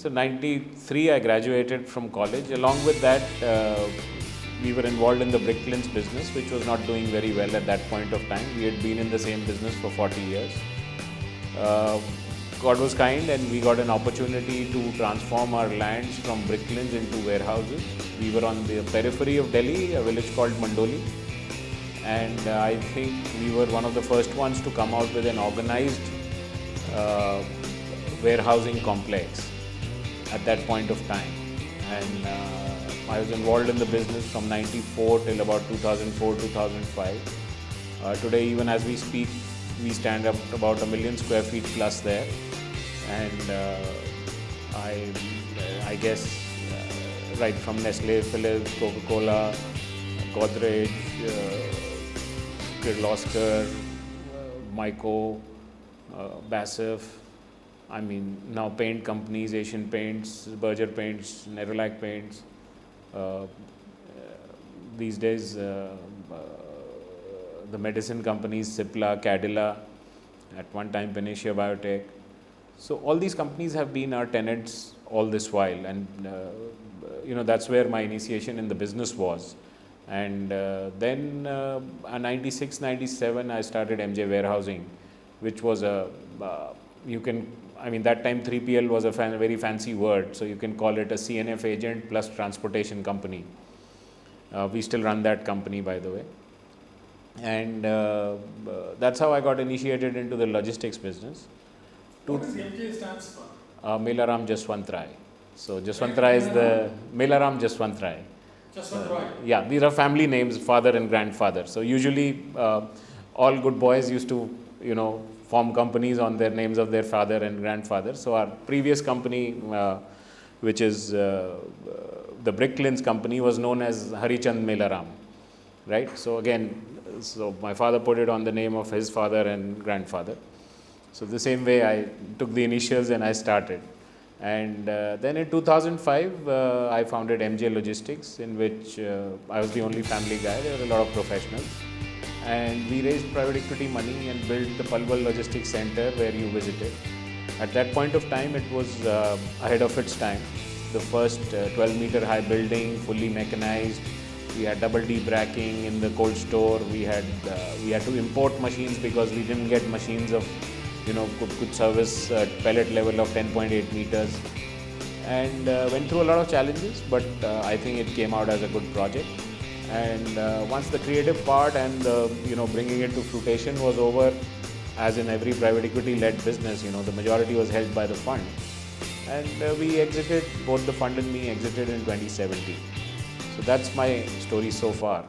So 93 I graduated from college. Along with that, we were involved in the Bricklins business, which was not doing very well at that point of time. We had been in the same business for 40 years. God was kind and we got an opportunity to transform our lands from Bricklins into warehouses. We were on the periphery of Delhi, a village called Mandoli. And I think we were one of the first ones to come out with an organized warehousing complex at that point of time. And I was involved in the business from 94 till about 2004, 2005. Today, even as we speak, we stand up about 1 million square feet plus there. And I guess right from Nestle, Philips, Coca-Cola, Godrej, Kirloskar, Myco, BASF, I mean now paint companies, Asian Paints, Berger Paints, Nerolac Paints. These days the medicine companies, Cipla, Cadila, at one time Panacea Biotech. So all these companies have been our tenants all this while, and that's where my initiation in the business was. And then 96, 97 I started MJ Warehousing, which was that time 3PL was a very fancy word, so you can call it a CNF agent plus transportation company. We still run that company, by the way. And that's how I got initiated into the logistics business. What does MJ stands for? Melaram Jaswant-Rai. So Jaswant-Rai is the Melaram Jaswant-Rai. Jaswant-Rai. Yeah, these are family names, father and grandfather. So usually all good boys used to, form companies on their names of their father and grandfather. So our previous company, which is the Bricklins company, was known as Harichand Melaram, right? So again, my father put it on the name of his father and grandfather. So the same way I took the initials and I started. And then in 2005, I founded MJ Logistics, in which I was the only family guy. There were a lot of professionals. And we raised private equity money and built the Palwal Logistics Center where you visited. At that point of time, it was ahead of its time. The first 12-meter high building, fully mechanized. We had double deep racking in the cold store. We had to import machines because we didn't get machines of could service pellet level of 10.8 meters, and went through a lot of challenges, but I think it came out as a good project. And once the creative part and bringing it to fruition was over, as in every private equity led business, the majority was held by the fund, and we exited, both the fund and me exited in 2017. So that's my story so far.